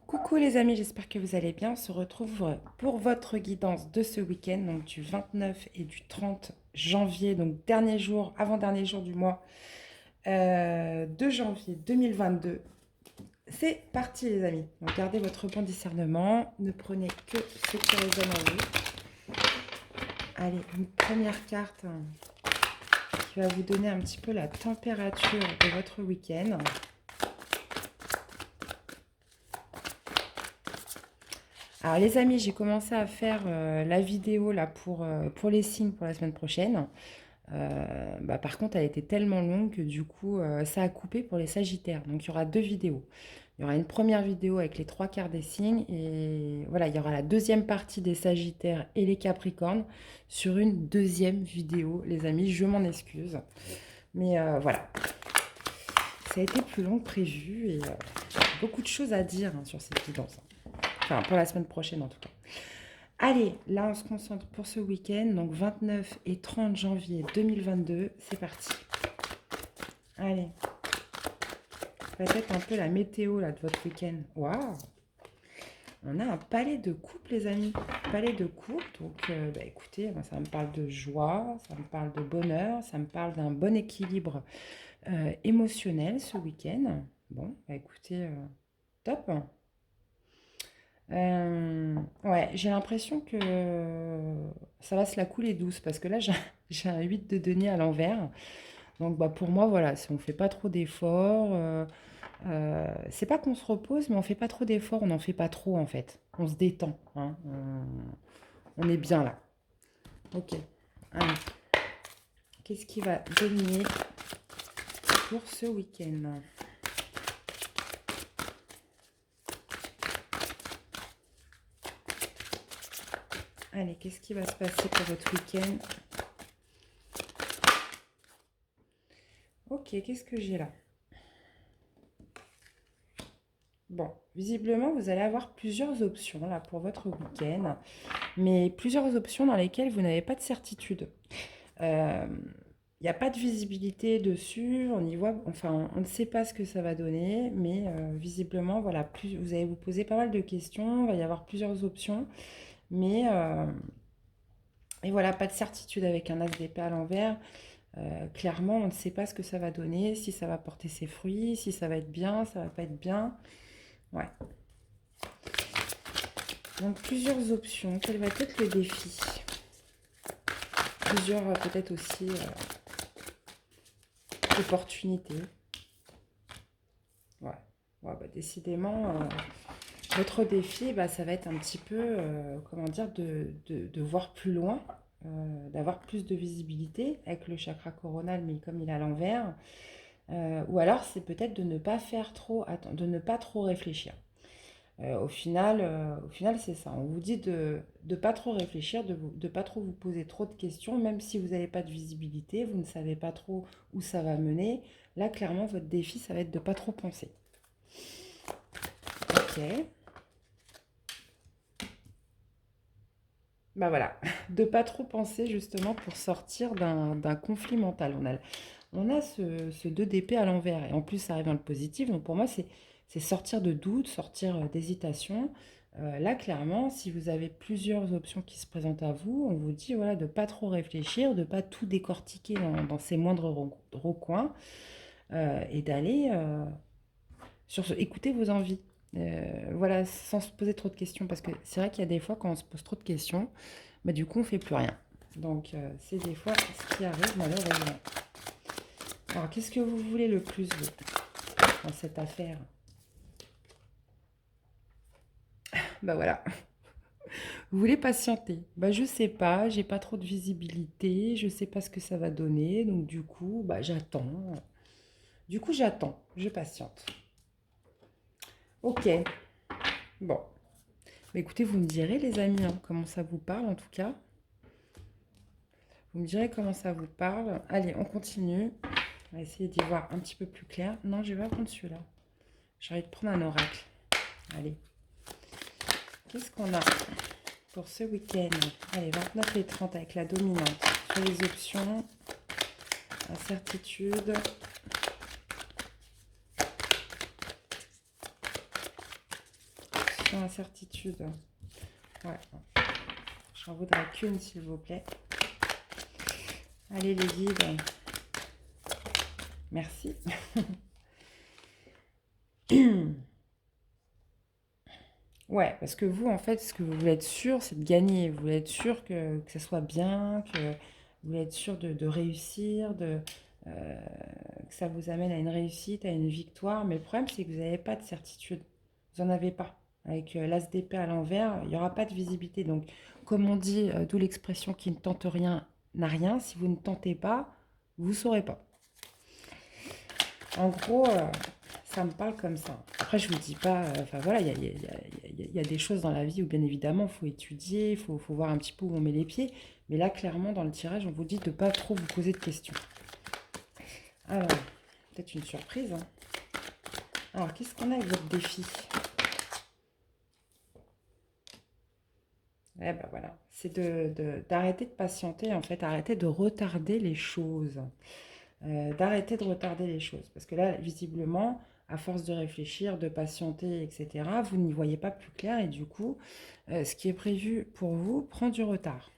Coucou les amis, j'espère que vous allez bien. On se retrouve pour votre guidance de ce week-end, donc du 29 et du 30 janvier, donc dernier jour, avant-dernier jour du mois de janvier 2022. C'est parti les amis. Donc gardez votre bon discernement, ne prenez que ce qui résonne en vous. Allez, une première carte qui va vous donner un petit peu la température de votre week-end. Alors les amis, j'ai commencé à faire la vidéo là pour les signes pour la semaine prochaine. Par contre, elle était tellement longue que du coup, ça a coupé pour les Sagittaires. Donc il y aura deux vidéos. Il y aura une première vidéo avec les trois quarts des signes et voilà, il y aura la deuxième partie des Sagittaires et les Capricornes sur une deuxième vidéo. Les amis, je m'en excuse. Mais voilà, ça a été plus long que prévu et beaucoup de choses à dire sur cette guidance. Enfin, pour la semaine prochaine en tout cas. Allez, là on se concentre pour ce week-end, donc 29 et 30 janvier 2022, c'est parti. Allez, peut-être un peu la météo là de votre week-end. Waouh, on a un palais de coupe les amis, palais de coupe, donc écoutez, ça me parle de joie, ça me parle de bonheur, ça me parle d'un bon équilibre émotionnel ce week-end. Bon, écoutez, top. Ouais, j'ai l'impression que ça va se la couler douce parce que là, j'ai un 8 de denier à l'envers. Donc, pour moi, voilà, si on fait pas trop d'efforts, c'est pas qu'on se repose, mais on fait pas trop d'efforts, on n'en fait pas trop en fait. On se détend, hein, on est bien là. Ok. Allez. Qu'est-ce qui va dominer pour ce week-end? Allez, qu'est-ce qui va se passer pour votre week-end? Ok, qu'est-ce que j'ai là? Bon, visiblement, vous allez avoir plusieurs options là pour votre week-end, mais plusieurs options dans lesquelles vous n'avez pas de certitude. Il n'y a pas de visibilité dessus, on y voit, enfin, on ne sait pas ce que ça va donner, mais visiblement, voilà, vous allez vous poser pas mal de questions, il va y avoir plusieurs options, mais et voilà, pas de certitude avec un as d'épée à l'envers. Clairement, on ne sait pas ce que ça va donner, si ça va porter ses fruits, si ça va être bien, ça va pas être bien. Ouais. Donc plusieurs options. Quel va être le défi? Plusieurs peut-être aussi opportunités. Ouais. Ouais, décidément, votre défi, ça va être un petit peu, comment dire, de voir plus loin, d'avoir plus de visibilité avec le chakra coronal, mais comme il est à l'envers. Ou alors, c'est peut-être de ne pas faire trop, de ne pas trop réfléchir. Au final, c'est ça. On vous dit de ne pas trop réfléchir, de ne pas trop vous poser trop de questions, même si vous n'avez pas de visibilité, vous ne savez pas trop où ça va mener. Là, clairement, votre défi, ça va être de ne pas trop penser. Ok. Voilà, de pas trop penser justement pour sortir d'un conflit mental. On a ce 2 d'épée à l'envers et en plus ça arrive dans le positif. Donc pour moi, c'est sortir de doute, sortir d'hésitation. Là, clairement, si vous avez plusieurs options qui se présentent à vous, on vous dit voilà, de pas trop réfléchir, de pas tout décortiquer dans ses moindres recoins et d'aller écouter vos envies. Voilà, sans se poser trop de questions parce que c'est vrai qu'il y a des fois quand on se pose trop de questions, du coup on fait plus rien. Donc c'est des fois ce qui arrive malheureusement. Alors qu'est-ce que vous voulez le plus vous, dans cette affaire? Voilà. Vous voulez patienter? Je sais pas, j'ai pas trop de visibilité, je sais pas ce que ça va donner, donc du coup, j'attends. Du coup, j'attends, je patiente. Ok, bon. Écoutez, vous me direz les amis, hein, comment ça vous parle en tout cas. Vous me direz comment ça vous parle. Allez, on continue. On va essayer d'y voir un petit peu plus clair. Non, je vais pas prendre celui-là. J'ai envie de prendre un oracle. Allez. Qu'est-ce qu'on a pour ce week-end? Allez, 29 et 30 avec la dominante. Sur les options, incertitude. situation incertitude. Ouais. J'en voudrais qu'une, s'il vous plaît. Allez, les guides. Merci. Ouais, parce que vous, en fait, ce que vous voulez être sûr, c'est de gagner. Vous voulez être sûr que ça soit bien, que vous voulez être sûr de réussir, euh, que ça vous amène à une réussite, à une victoire. Mais le problème, c'est que vous n'avez pas de certitude. Vous n'en avez pas. Avec l'as d'épée à l'envers, il n'y aura pas de visibilité. Donc, comme on dit, d'où l'expression qui ne tente rien n'a rien. Si vous ne tentez pas, vous ne saurez pas. En gros, ça me parle comme ça. Après, je vous dis pas, enfin voilà, il y a des choses dans la vie où bien évidemment, il faut étudier, il faut voir un petit peu où on met les pieds. Mais là, clairement, dans le tirage, on vous dit de ne pas trop vous poser de questions. Alors, peut-être une surprise. Hein. Alors, qu'est-ce qu'on a avec votre défi? Eh ben voilà, c'est d'arrêter de patienter, en fait, arrêter de retarder les choses. D'arrêter de retarder les choses. Parce que là, visiblement, à force de réfléchir, de patienter, etc., vous n'y voyez pas plus clair et du coup, ce qui est prévu pour vous prend du retard.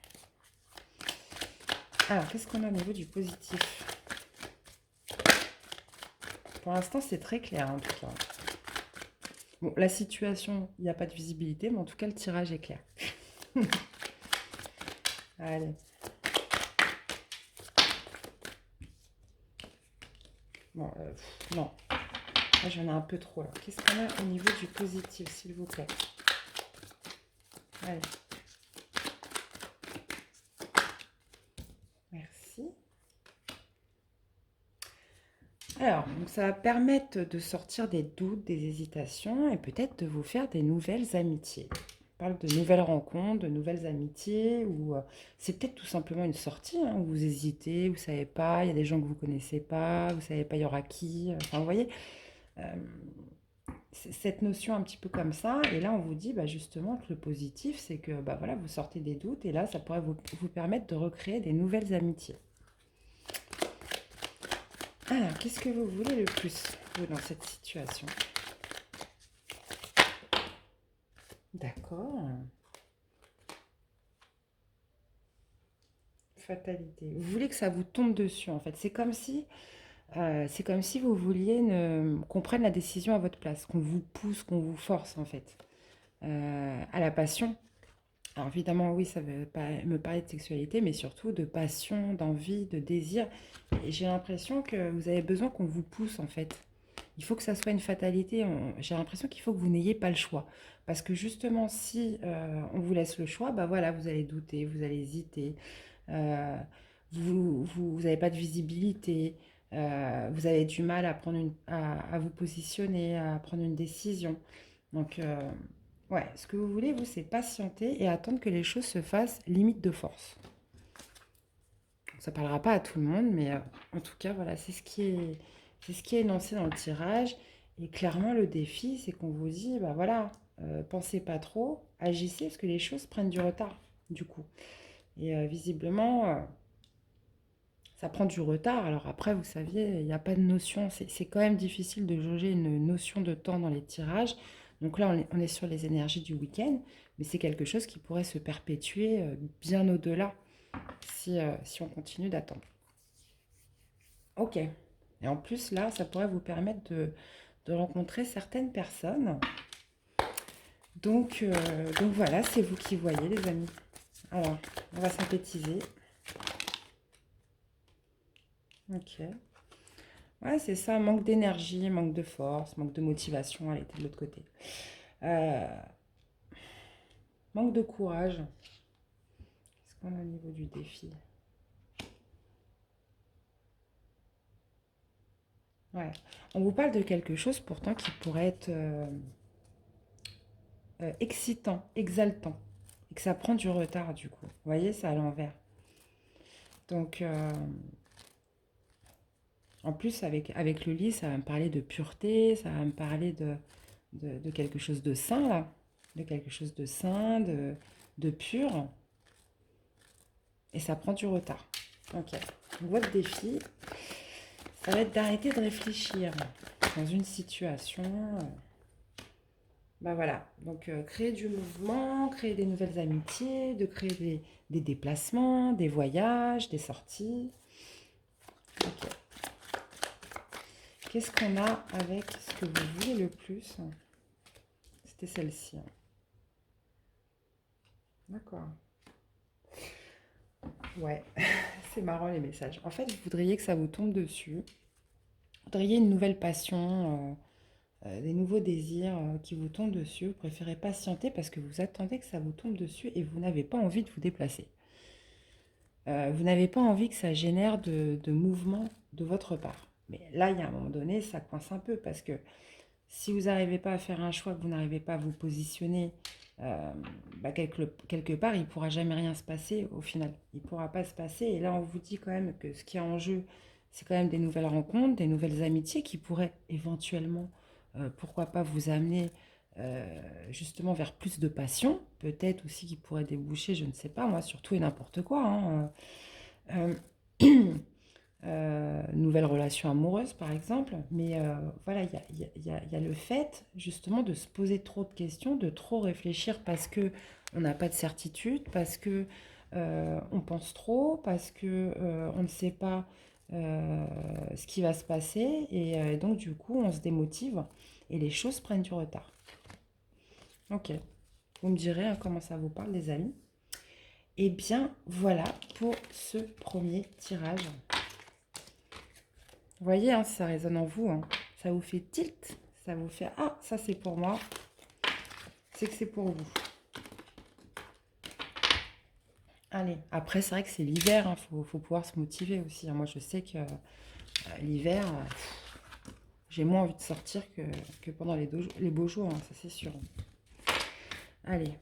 Alors, qu'est-ce qu'on a au niveau du positif? Pour l'instant, c'est très clair en tout cas. Bon, la situation, il n'y a pas de visibilité, mais en tout cas, le tirage est clair. Allez. Bon, non. Là, j'en ai un peu trop. Qu'est-ce qu'on a au niveau du positif, s'il vous plaît? Allez. Merci. Alors, donc ça va permettre de sortir des doutes, des hésitations et peut-être de vous faire des nouvelles amitiés. On parle de nouvelles rencontres, de nouvelles amitiés, ou c'est peut-être tout simplement une sortie, hein, où vous hésitez, vous ne savez pas, il y a des gens que vous ne connaissez pas, vous ne savez pas il y aura qui. Enfin, vous voyez, euh, cette notion un petit peu comme ça. Et là, on vous dit bah, justement que le positif, c'est que bah, voilà, vous sortez des doutes et là, ça pourrait vous permettre de recréer des nouvelles amitiés. Alors, qu'est-ce que vous voulez le plus, vous, dans cette situation? D'accord. Fatalité. Vous voulez que ça vous tombe dessus, en fait. C'est comme si vous vouliez qu'on prenne la décision à votre place, qu'on vous pousse, qu'on vous force, en fait. À la passion. Alors, évidemment, oui, ça veut pas me parler de sexualité, mais surtout de passion, d'envie, de désir. Et j'ai l'impression que vous avez besoin qu'on vous pousse, en fait. Il faut que ça soit une fatalité. J'ai l'impression qu'il faut que vous n'ayez pas le choix. Parce que justement, si on vous laisse le choix, bah voilà, vous allez douter, vous allez hésiter, euh, vous n'avez pas de visibilité, vous avez du mal à, à vous positionner, à prendre une décision. Donc, ouais, ce que vous voulez, vous, c'est patienter et attendre que les choses se fassent limite de force. Ça ne parlera pas à tout le monde, mais en tout cas, voilà, c'est ce qui est énoncé dans le tirage. Et clairement, le défi, c'est qu'on vous dit, bah voilà, pensez pas trop, agissez, parce que les choses prennent du retard, du coup. Et visiblement, ça prend du retard. Alors après, vous saviez, il n'y a pas de notion. C'est quand même difficile de jauger une notion de temps dans les tirages. Donc là, on est sur les énergies du week-end, mais c'est quelque chose qui pourrait se perpétuer bien au-delà si on continue d'attendre. Ok. Et en plus, là, ça pourrait vous permettre de rencontrer certaines personnes. Donc voilà, c'est vous qui voyez, les amis. Alors, on va synthétiser. Ok. Ouais, c'est ça, manque d'énergie, manque de force, manque de motivation, elle était de l'autre côté. Euh, Manque de courage. Qu'est-ce qu'on a au niveau du défi? Ouais. On vous parle de quelque chose pourtant qui pourrait être excitant, exaltant. Et que ça prend du retard du coup. Vous voyez, c'est à l'envers. Donc, en plus, avec le lit, ça va me parler de pureté, ça va me parler de quelque chose de sain, là. De quelque chose de sain, de pur. Et ça prend du retard. Ok. Donc, votre défi, ça va être d'arrêter de réfléchir dans une situation. Bah voilà, donc créer du mouvement, créer des nouvelles amitiés, de créer des déplacements, des voyages, des sorties. Ok. Qu'est-ce qu'on a avec ce que vous voulez le plus? C'était celle-ci, hein. D'accord. Ouais, c'est marrant les messages. En fait, vous voudriez que ça vous tombe dessus. Vous voudriez une nouvelle passion, des nouveaux désirs qui vous tombent dessus. Vous préférez patienter parce que vous attendez que ça vous tombe dessus et vous n'avez pas envie de vous déplacer. Vous n'avez pas envie que ça génère de mouvement de votre part. Mais là, il y a un moment donné, ça coince un peu parce que si vous n'arrivez pas à faire un choix, que vous n'arrivez pas à vous positionner, euh, bah, quelque part, il ne pourra jamais rien se passer au final. Il ne pourra pas se passer. Et là, on vous dit quand même que ce qui est en jeu, c'est quand même des nouvelles rencontres, des nouvelles amitiés qui pourraient éventuellement, pourquoi pas, vous amener justement vers plus de passion. Peut-être aussi qui pourrait déboucher, je ne sais pas, moi, sur tout et n'importe quoi, hein. Euh, nouvelle relation amoureuse par exemple, mais voilà, il y a le fait justement de se poser trop de questions, de trop réfléchir parce que on n'a pas de certitude, parce que on pense trop, parce que on ne sait pas ce qui va se passer, et donc du coup on se démotive et les choses prennent du retard. Ok, vous me direz hein, comment ça vous parle les amis. Et bien voilà pour ce premier tirage. Vous voyez, hein, si ça résonne en vous, hein, ça vous fait tilt, ça vous fait ah, ça c'est pour moi, c'est que c'est pour vous. Allez, après c'est vrai que c'est l'hiver, hein, faut pouvoir se motiver aussi, hein. Moi je sais que l'hiver, j'ai moins envie de sortir que pendant les beaux jours, hein, ça c'est sûr. Allez,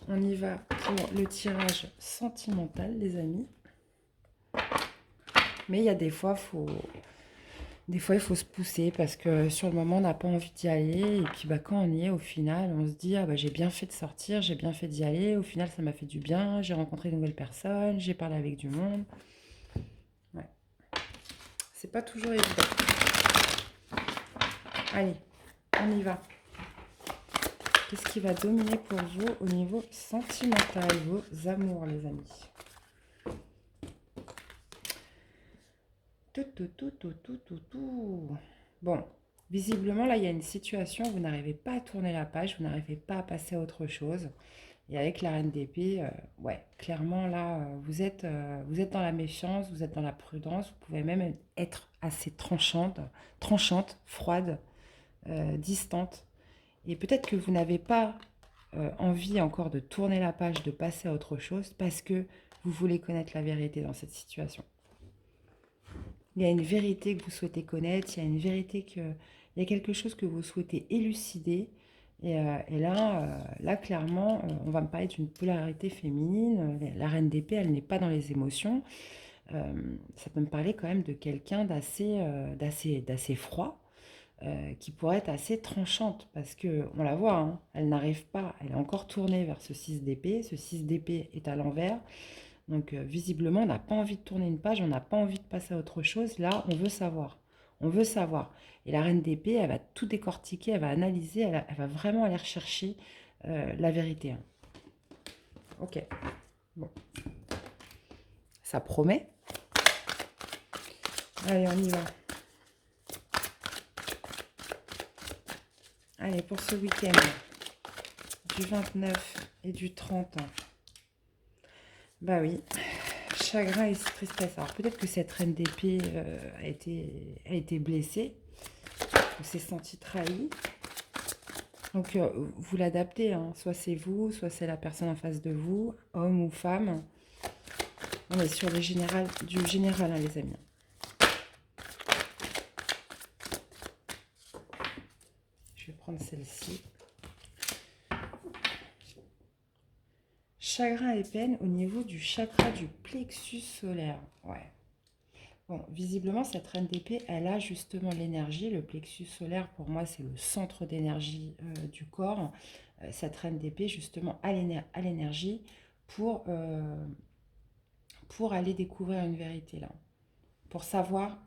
on y va pour le tirage sentimental, les amis. Mais il y a des fois, il faut se pousser parce que sur le moment, on n'a pas envie d'y aller. Et puis, bah, quand on y est, au final, on se dit, ah, bah, j'ai bien fait de sortir, j'ai bien fait d'y aller. Au final, ça m'a fait du bien. J'ai rencontré de nouvelles personnes, j'ai parlé avec du monde. Ouais, c'est pas toujours évident. Allez, on y va. Qu'est-ce qui va dominer pour vous au niveau sentimental, vos amours, les amis? Tout, tout, tout, tout, tout, tout, tout. Bon, visiblement, là, il y a une situation, vous n'arrivez pas à tourner la page, vous n'arrivez pas à passer à autre chose. Et avec la reine d'épée, ouais, clairement, là, vous êtes dans la méfiance, vous êtes dans la prudence, vous pouvez même être assez tranchante, froide, distante. Et peut-être que vous n'avez pas envie encore de tourner la page, de passer à autre chose, parce que vous voulez connaître la vérité dans cette situation. Il y a une vérité que vous souhaitez connaître, il y a une vérité il y a quelque chose que vous souhaitez élucider. Et là, là, clairement, on va me parler d'une polarité féminine. La reine d'épée, elle n'est pas dans les émotions. Ça peut me parler quand même de quelqu'un d'assez froid, qui pourrait être assez tranchante, parce que on la voit, hein, elle n'arrive pas, elle est encore tournée vers ce 6 d'épée. Ce 6 d'épée est à l'envers. Donc visiblement, on n'a pas envie de tourner une page, on n'a pas envie de passer à autre chose. Là, on veut savoir. On veut savoir. Et la reine d'épée, elle va tout décortiquer, elle va analyser, elle va vraiment aller rechercher la vérité, hein. Ok. Bon. Ça promet. Allez, on y va. Allez, pour ce week-end, du 29 et du 30. Bah oui, chagrin et tristesse. Alors peut-être que cette reine d'épée a été blessée, ou s'est sentie trahie. Donc, vous l'adaptez, hein. Soit c'est vous, soit c'est la personne en face de vous, homme ou femme. On est sur du général, hein, les amis. Je vais prendre celle-ci. Chagrin et peine au niveau du chakra du plexus solaire. Ouais. Bon, visiblement, cette reine d'épée, elle a justement l'énergie. Le plexus solaire, pour moi, c'est le centre d'énergie du corps. Cette reine d'épée, justement, a l'énergie pour, pour aller découvrir une vérité, là. pour savoir,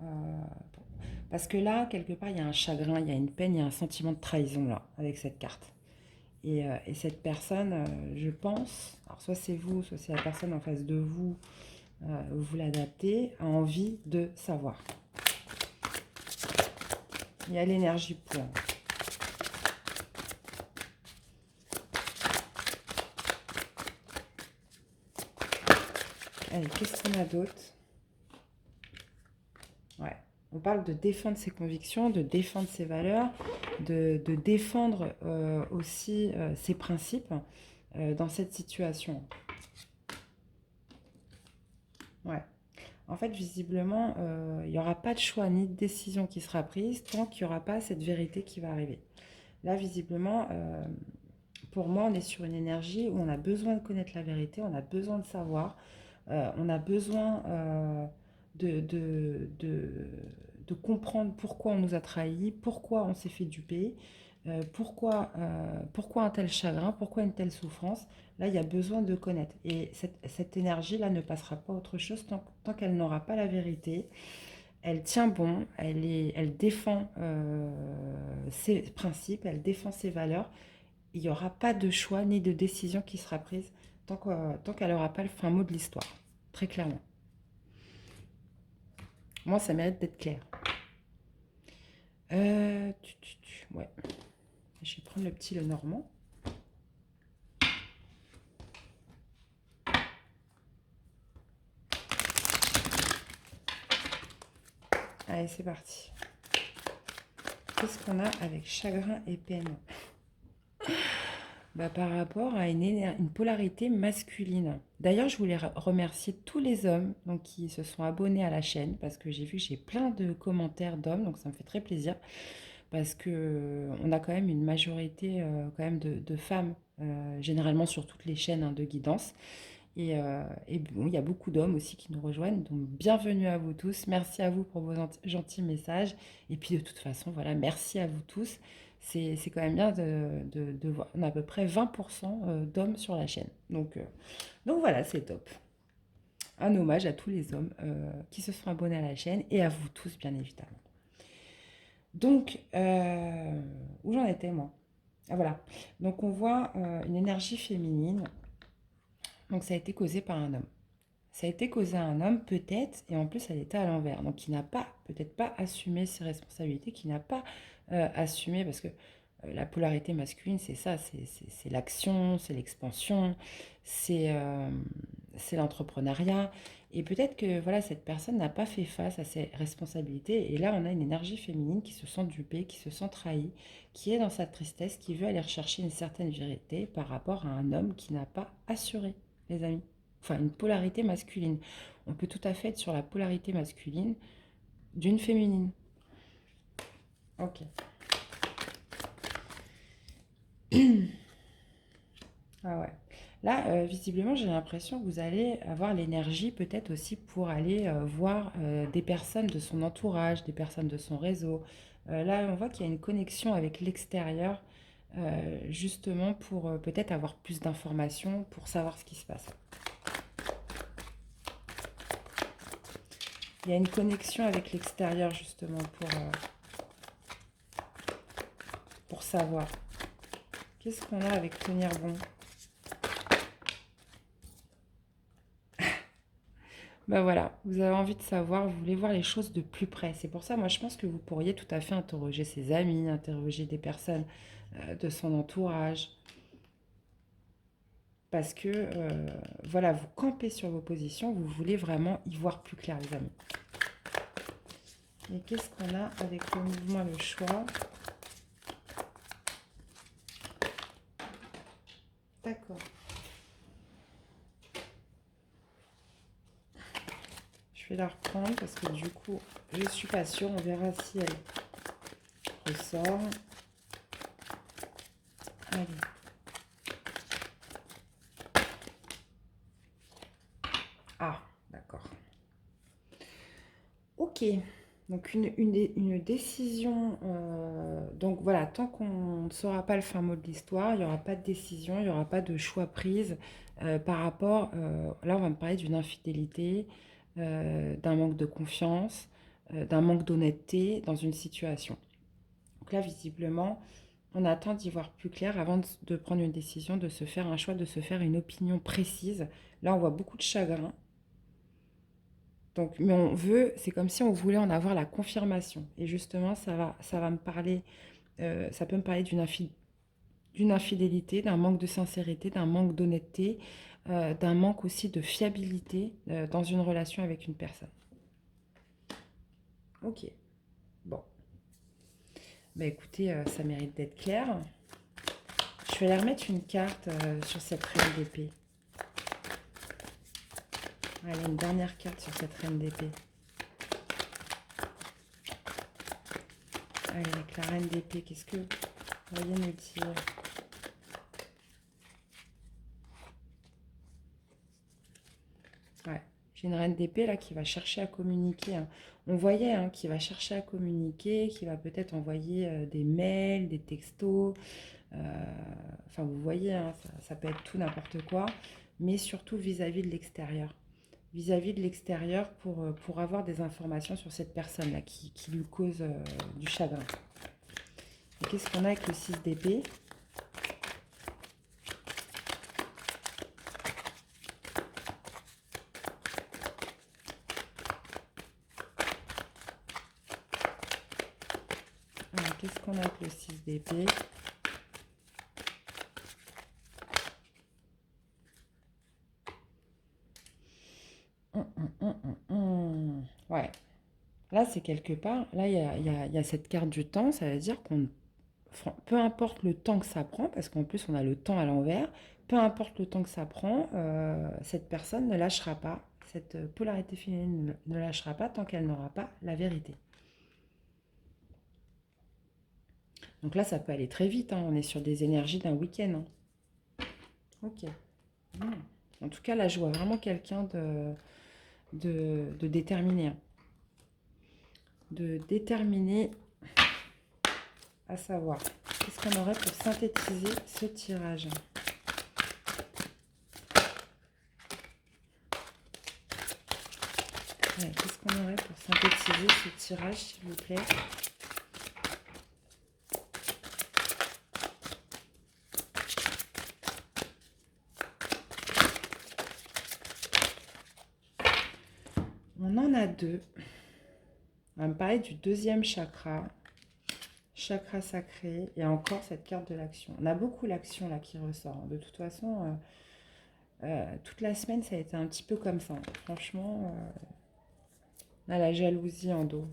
parce que là, quelque part, il y a un chagrin, il y a une peine, il y a un sentiment de trahison là, avec cette carte. Et cette personne, je pense, alors soit c'est vous, soit c'est la personne en face de vous, vous l'adaptez, a envie de savoir. Il y a l'énergie pour. Allez, qu'est-ce qu'on a d'autre? Ouais. On parle de défendre ses convictions, de défendre ses valeurs, de défendre aussi ses principes dans cette situation. Ouais. En fait, visiblement, il n'y aura pas de choix ni de décision qui sera prise tant qu'il n'y aura pas cette vérité qui va arriver. Là, visiblement, pour moi, on est sur une énergie où on a besoin de connaître la vérité, on a besoin de savoir, on a besoin de, de, de, de comprendre pourquoi on nous a trahis, pourquoi on s'est fait duper, pourquoi un tel chagrin, pourquoi une telle souffrance. Là, il y a besoin de connaître. Et cette énergie-là ne passera pas autre chose tant qu'elle n'aura pas la vérité. Elle tient bon, elle défend ses principes, elle défend ses valeurs. Il n'y aura pas de choix ni de décision qui sera prise tant qu'elle n'aura pas le fin mot de l'histoire. Très clairement. Moi, ça mérite d'être clair. Ouais. Je vais prendre le petit le normand. Allez, c'est parti. Qu'est-ce qu'on a avec chagrin et peine? Par rapport à une polarité masculine. D'ailleurs, je voulais remercier tous les hommes donc, qui se sont abonnés à la chaîne parce que j'ai vu que j'ai plein de commentaires d'hommes, donc ça me fait très plaisir parce que on a quand même une majorité quand même de femmes, généralement sur toutes les chaînes hein, de guidance. Et bon, il y a beaucoup d'hommes aussi qui nous rejoignent, donc bienvenue à vous tous. Merci à vous pour vos gentils messages. Et puis de toute façon, voilà, merci à vous tous. C'est quand même bien de voir. On a à peu près 20% d'hommes sur la chaîne. Donc voilà, c'est top. Un hommage à tous les hommes qui se sont abonnés à la chaîne et à vous tous, bien évidemment. Donc, où j'en étais, moi? Ah voilà. Donc on voit une énergie féminine. Donc ça a été causé par un homme. Ça a été causé à un homme, peut-être, et en plus, elle était à l'envers. Donc, qui n'a pas, peut-être pas assumé ses responsabilités, qui n'a pas assumé, parce que la polarité masculine, c'est ça, c'est l'action, c'est l'expansion, c'est l'entrepreneuriat. Et peut-être que voilà, cette personne n'a pas fait face à ses responsabilités. Et là, on a une énergie féminine qui se sent dupée, qui se sent trahie, qui est dans sa tristesse, qui veut aller rechercher une certaine vérité par rapport à un homme qui n'a pas assuré, les amis. Enfin, une polarité masculine. On peut tout à fait être sur la polarité masculine d'une féminine. Ok. Ah ouais. Là, visiblement, j'ai l'impression que vous allez avoir l'énergie peut-être aussi pour aller voir des personnes de son entourage, des personnes de son réseau. Là, on voit qu'il y a une connexion avec l'extérieur, justement pour peut-être avoir plus d'informations, pour savoir ce qui se passe. Il y a une connexion avec l'extérieur, justement, pour savoir. Qu'est-ce qu'on a avec tenir bon? Voilà, vous avez envie de savoir, vous voulez voir les choses de plus près. C'est pour ça, moi, je pense que vous pourriez tout à fait interroger ses amis, interroger des personnes de son entourage. Parce que, voilà, vous campez sur vos positions, vous voulez vraiment y voir plus clair, les amis. Et qu'est-ce qu'on a avec le mouvement, le choix? D'accord. Je vais la reprendre parce que du coup, je ne suis pas sûre. On verra si elle ressort. Allez. Ah, d'accord. Ok. Donc une décision. Donc voilà, tant qu'on ne saura pas le fin mot de l'histoire, il n'y aura pas de décision, il n'y aura pas de choix prise par rapport. Là, on va me parler d'une infidélité. d'un manque de confiance, d'un manque d'honnêteté dans une situation. Donc là, visiblement, on attend d'y voir plus clair avant de prendre une décision, de se faire un choix, de se faire une opinion précise. Là, on voit beaucoup de chagrin. Donc, mais on veut, c'est comme si on voulait en avoir la confirmation. Et justement, ça va me parler, ça peut me parler d'une infidélité, d'un manque de sincérité, d'un manque d'honnêteté, d'un manque aussi de fiabilité dans une relation avec une personne. Ok, bon. Bah écoutez, ça mérite d'être clair. Je vais aller remettre une carte sur cette reine d'épée. Allez, une dernière carte sur cette reine d'épée. Allez, avec la reine d'épée, qu'est-ce que vous voyez me dire? Ouais, j'ai une reine d'épée là qui va chercher à communiquer, hein. On voyait qui va chercher à communiquer, qui va peut-être envoyer des mails, des textos. Enfin, vous voyez, ça peut être tout n'importe quoi, mais surtout vis-à-vis de l'extérieur. Vis-à-vis de l'extérieur pour avoir des informations sur cette personne-là qui lui cause du chagrin. Et qu'est-ce qu'on a avec le 6 d'épée? Alors, qu'est-ce qu'on a avec le 6 d'épée? Ouais. Là, c'est quelque part. Là, il y a cette carte du temps. Ça veut dire qu'on, peu importe le temps que ça prend, parce qu'en plus, on a le temps à l'envers, peu importe le temps que ça prend, cette personne ne lâchera pas. Cette polarité féminine ne lâchera pas tant qu'elle n'aura pas la vérité. Donc là, ça peut aller très vite, hein. On est sur des énergies d'un week-end, hein. Ok. Hmm. En tout cas, là, je vois vraiment quelqu'un de déterminé, hein. De déterminé à savoir. Qu'est-ce qu'on aurait pour synthétiser ce tirage? Ouais, qu'est-ce qu'on aurait pour synthétiser ce tirage, s'il vous plaît? On en a deux. On va me parler du deuxième chakra. Chakra sacré. Et encore cette carte de l'action. On a beaucoup l'action là qui ressort. De toute façon, toute la semaine, ça a été un petit peu comme ça. Franchement, on a la jalousie en dos.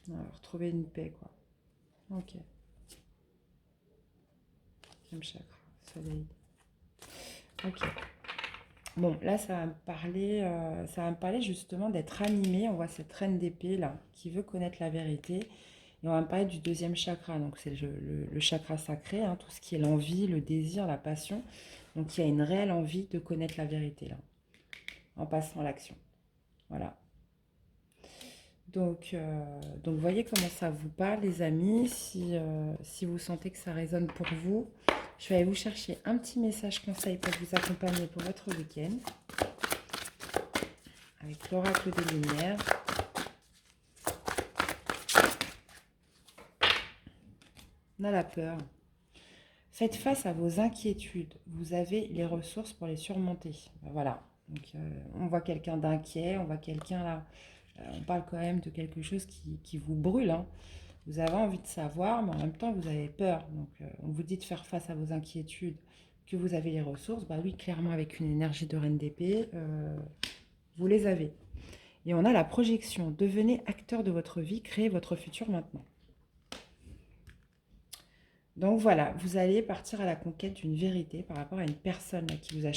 On va retrouver une paix, quoi. Ok. Deuxième chakra. Soleil. Ok. Bon, là, ça va me parler justement d'être animé. On voit cette reine d'épée là, qui veut connaître la vérité. Et on va me parler du deuxième chakra. Donc, c'est le chakra sacré, hein, tout ce qui est l'envie, le désir, la passion. Donc, il y a une réelle envie de connaître la vérité là, en passant à l'action. Voilà. Donc, voyez comment ça vous parle, les amis. Si vous sentez que ça résonne pour vous, je vais aller vous chercher un petit message conseil pour vous accompagner pour votre week-end. Avec l'oracle des lumières. On a la peur. Faites face à vos inquiétudes. Vous avez les ressources pour les surmonter. Ben voilà. Donc, on voit quelqu'un d'inquiet, on voit quelqu'un là. On parle quand même de quelque chose qui vous brûle, hein. Vous avez envie de savoir, mais en même temps, vous avez peur. Donc, on vous dit de faire face à vos inquiétudes, que vous avez les ressources. Bah oui, clairement, avec une énergie de reine d'épée, vous les avez. Et on a la projection. Devenez acteur de votre vie, créez votre futur maintenant. Donc voilà, vous allez partir à la conquête d'une vérité par rapport à une personne là, qui vous a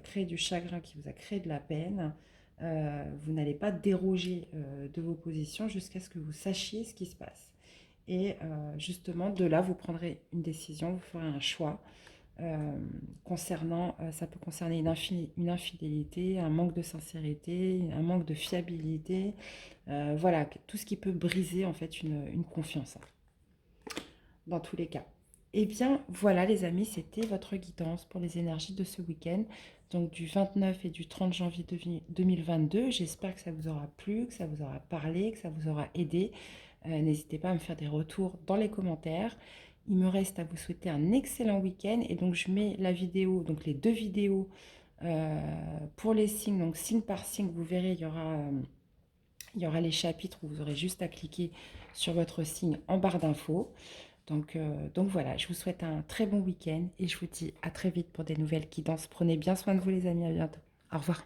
créé du chagrin, qui vous a créé de la peine. Vous n'allez pas déroger de vos positions jusqu'à ce que vous sachiez ce qui se passe. Et justement, de là, vous prendrez une décision, vous ferez un choix concernant, ça peut concerner une infidélité, un manque de sincérité, un manque de fiabilité. Voilà, tout ce qui peut briser en fait une confiance, hein, dans tous les cas. Eh bien, voilà les amis, c'était votre guidance pour les énergies de ce week-end, donc du 29 et du 30 janvier 2022. J'espère que ça vous aura plu, que ça vous aura parlé, que ça vous aura aidé. N'hésitez pas à me faire des retours dans les commentaires. Il me reste à vous souhaiter un excellent week-end et donc je mets la vidéo, donc les deux vidéos pour les signes, donc signe par signe, vous verrez, il y aura les chapitres où vous aurez juste à cliquer sur votre signe en barre d'infos. Donc voilà, je vous souhaite un très bon week-end et je vous dis à très vite pour des nouvelles guidances. Prenez bien soin de vous les amis, à bientôt. Au revoir.